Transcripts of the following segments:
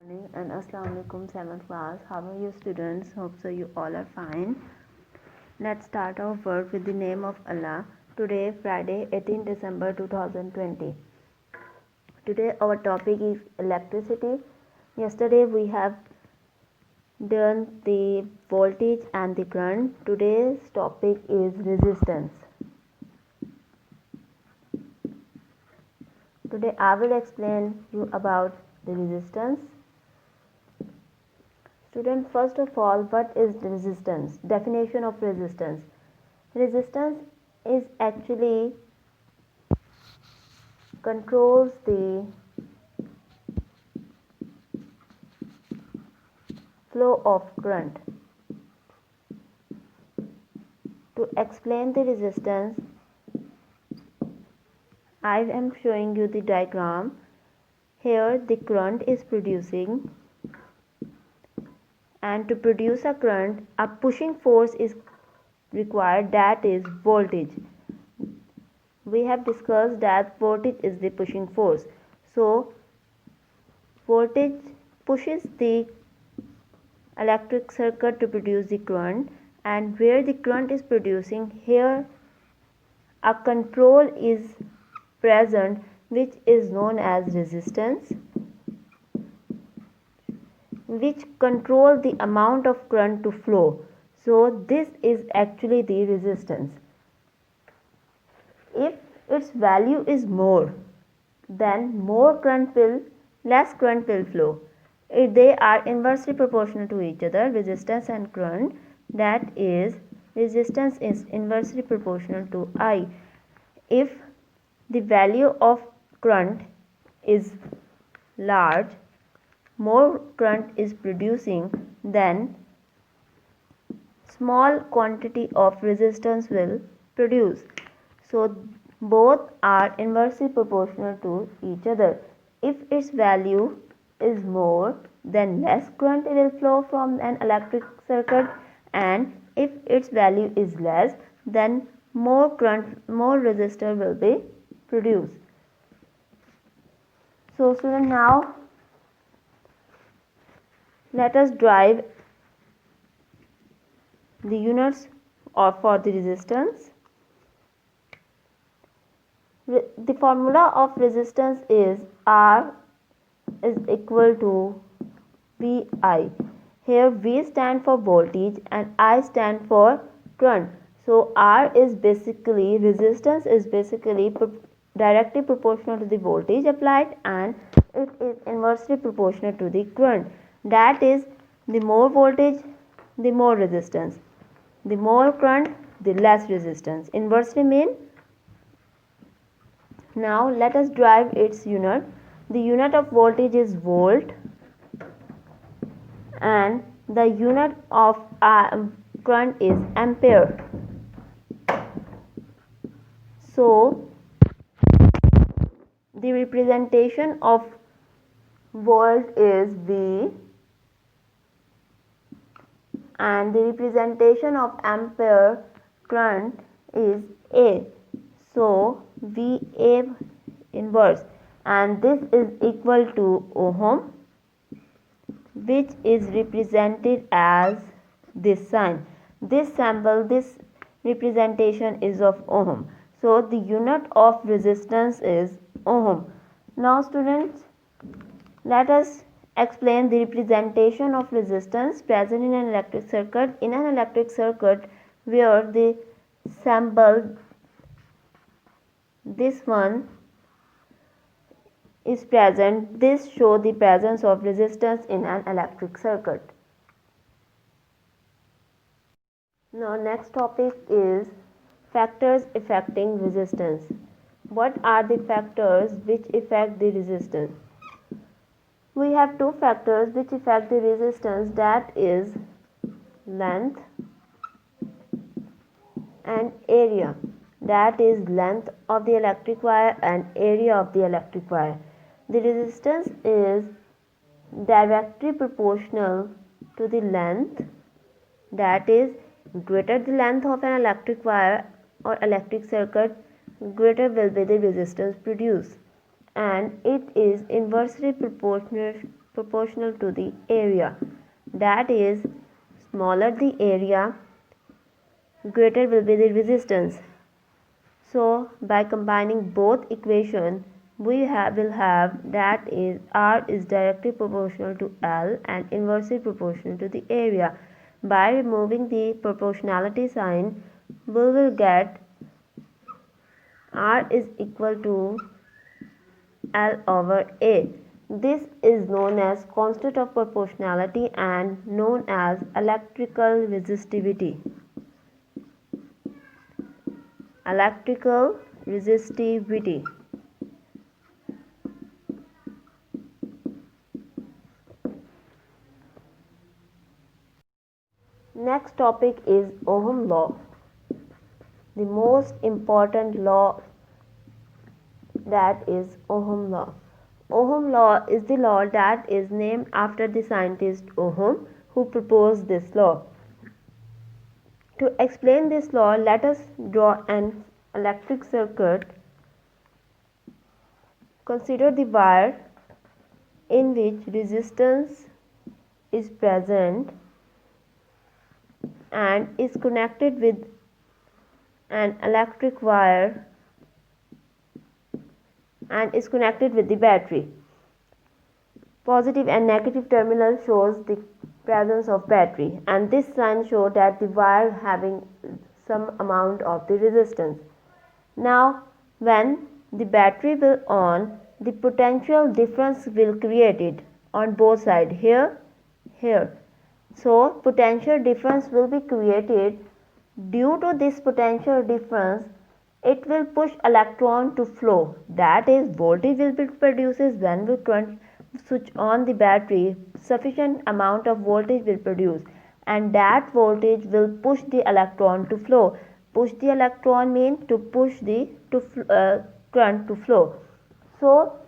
Morning and Assalamu alaikum 7th class. How are you students? Hope so you all are fine. Let's start our work with the name of Allah. Today Friday 18 December 2020. Today our topic is electricity. Yesterday we have done the voltage and the current. Today's topic is resistance. Today I will explain you about the resistance. Student, first of all, what is resistance? Definition of resistance. Resistance is actually controls the flow of current. To explain the resistance, I am showing you the diagram. Here the current is producing, and to produce a current, a pushing force is required, that is voltage. We have discussed that voltage is the pushing force. So voltage pushes the electric circuit to produce the current, and where the current is producing, here a control is present which is known as resistance, which control the amount of current to flow. So this is actually the resistance. If its value is more, then less current will flow. If they are inversely proportional to each other, resistance and current, that is, resistance is inversely proportional to I. If the value of current is large, more current is producing, then small quantity of resistance will produce. So both are inversely proportional to each other. If its value is more, then less current will flow from an electric circuit, and if its value is less, then more resistor will be produced. So student, now let us derive the units for the resistance. The formula of resistance is R is equal to VI. Here V stand for voltage and I stand for current. So R is basically, resistance is basically directly proportional to the voltage applied, and it is inversely proportional to the current. That is, the more voltage, the more resistance. The more current, the less resistance. Inversely mean. Now let us derive its unit. The unit of voltage is volt, and the unit of current is ampere. So the representation of volt is V, and the representation of ampere current is A. So VA inverse, and this is equal to ohm, which is represented as this sign. This representation is of ohm. So the unit of resistance is ohm. Now students, let us explain the representation of resistance present in an electric circuit. In an electric circuit where the symbol, this one, is present, this shows the presence of resistance in an electric circuit. Now next topic is factors affecting resistance. What are the factors which affect the resistance? We have two factors which affect the resistance, that is length and area. That is length of the electric wire and area of the electric wire. The resistance is directly proportional to the length, that is, greater the length of an electric wire or electric circuit, greater will be the resistance produced, and it is inversely proportional proportional to the area. That is, smaller the area, greater will be the resistance. So by combining both equations, we will have that is R is directly proportional to L and inversely proportional to the area. By removing the proportionality sign, we will get R is equal to L over A. This is known as constant of proportionality and known as electrical resistivity. Electrical resistivity. Next topic is Ohm law. The most important law, that is Ohm law. Ohm law is the law that is named after the scientist Ohm who proposed this law. To explain this law, let us draw an electric circuit. Consider the wire in which resistance is present and is connected with an electric wire and is connected with the battery. Positive and negative terminal shows the presence of battery, and this sign shows that the wire having some amount of the resistance. Now when the battery will on, the potential difference will created on both sides, here. So potential difference will be created. Due to this potential difference, it will push electron to flow. That is, voltage will be produced when we switch on the battery. Sufficient amount of voltage will produce, and that voltage will push the electron to flow. Push the electron means to push the current to flow. So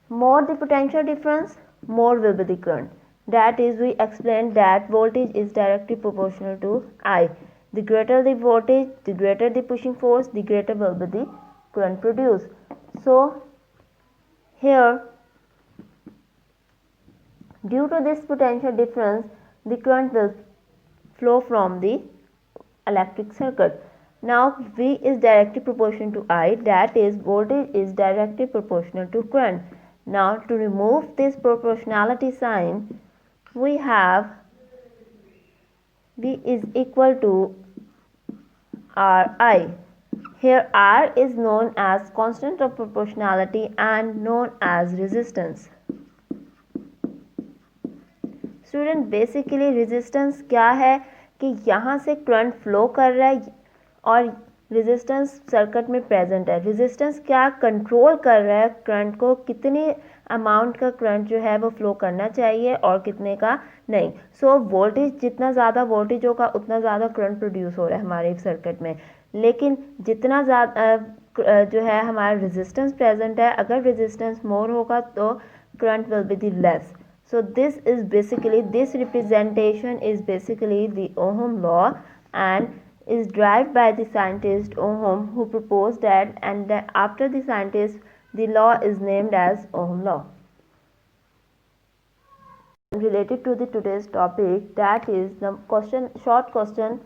more the potential difference, more will be the current. That is, we explained that voltage is directly proportional to I. The greater the voltage, the greater the pushing force, the greater will be the current produced. So here, due to this potential difference, the current will flow from the electric circuit. Now V is directly proportional to I, that is, voltage is directly proportional to current. Now to remove this proportionality sign, we have V is equal to Ri. Here R is known as constant of proportionality and known as resistance. Student basically resistance क्या है कि यहाँ से current flow कर रहा है और resistance circuit में प्रेजेंट है. रेजिस्टेंस क्या कंट्रोल कर रहा है करंट को, कितनी अमाउंट का करंट जो है वो फ्लो करना चाहिए और कितने का नहीं. सो वोल्टेज जितना ज़्यादा वोल्टेज होगा उतना ज़्यादा करंट प्रोड्यूस हो रहा है हमारे सर्किट में. लेकिन जितना ज़्यादा जो है हमारा रेजिस्टेंस प्रेजेंट है, अगर रेजिस्टेंस मोर होगा तो current will be the less. So this representation is basically the Ohm law and is derived by the scientist Ohm who proposed that, and after the scientist the law is named as Ohm law. Related to the today's topic, that is the short question.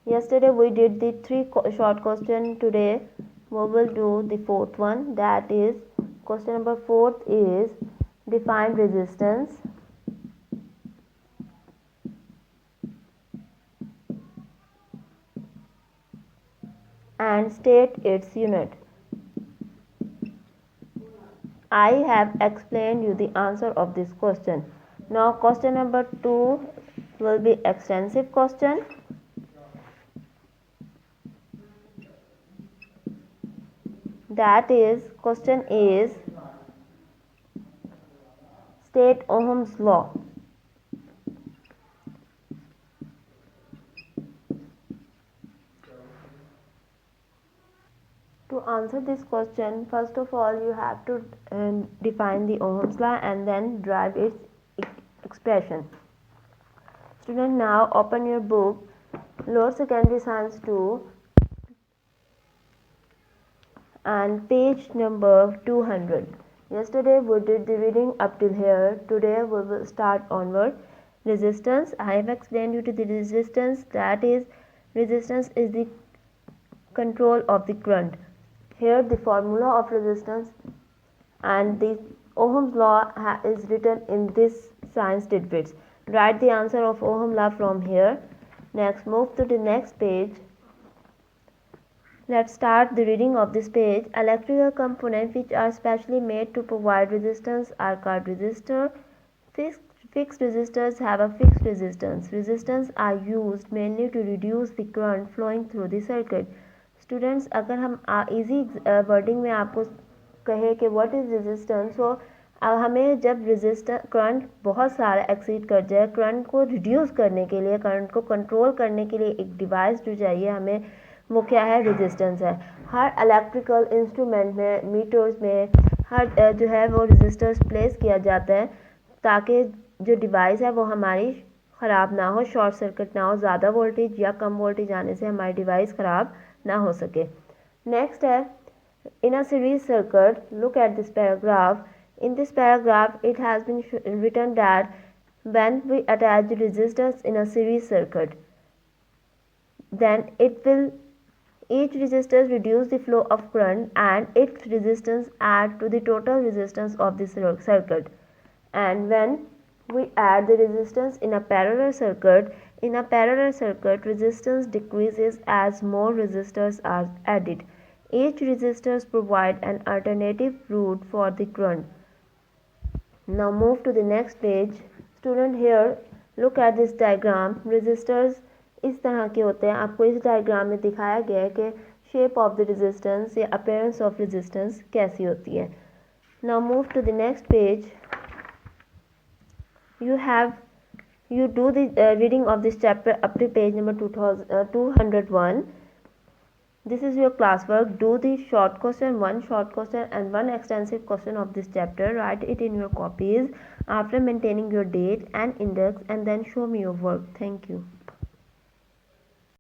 Yesterday we did the 3 short question. Today we will do the 4th one, that is question number 4 is define resistance. And state its unit. I have explained you the answer of this question. Now question number 2 will be extensive question. That is, question is state Ohm's law. To answer this question, first of all you have to define the Ohm's law and then derive its expression. Student, now open your book, Lower Secondary Science 2 and page number 200. Yesterday we did the reading up till here. Today we will start onward. Resistance. I have explained you to the resistance. That is, resistance is the control of the current. Here the formula of resistance and the Ohm's law is written in this science tidbits. Write the answer of Ohm law from here. Next, move to the next page. Let's start the reading of this page. Electrical components which are specially made to provide resistance are called resistor. Fixed resistors have a fixed resistance. Resistance are used mainly to reduce the current flowing through the circuit. Students, अगर हम easy wording में आपको कहे कि what is resistance, so हमें जब resistance current बहुत सारा एक्सीड कर जाए, करंट को रिड्यूस करने के लिए, करंट को कंट्रोल करने के लिए एक डिवाइस जो चाहिए हमें, वो क्या है? रेजिस्टेंस है. हर इलेक्ट्रिकल इंस्ट्रूमेंट में, मीटर्स में, हर जो है वो रेजिस्टर्स प्लेस किया जाता है ताकि जो डिवाइस है वो हमारी ख़राब ना हो, शॉर्ट सर्किट ना हो, ज़्यादा वोल्टेज या कम वोल्टेज आने से हमारी डिवाइस ख़राब ना हो सके. नेक्स्ट है, in a series circuit, look at this paragraph. In this paragraph, it has been written that when we attach the resistors in a series circuit, then each resistor reduce the flow of current and its resistance add to the total resistance of the circuit. And when we add the resistance in a parallel circuit, resistance decreases as more resistors are added. Each resistors provide an alternative route for the current. Now move to the next page. Student, here look at this diagram. Resistors इस तरह के होते हैं. आपको इस diagram में दिखाया गया है कि शेप ऑफ द रेजिस्टेंस या अपीयरेंस ऑफ रेजिस्टेंस कैसी होती है. Now move to the next page. You do the reading of this chapter up to page number 201. This is your classwork. Do the short question, one short question and one extensive question of this chapter. Write it in your copies after maintaining your date and index, and then show me your work. Thank you.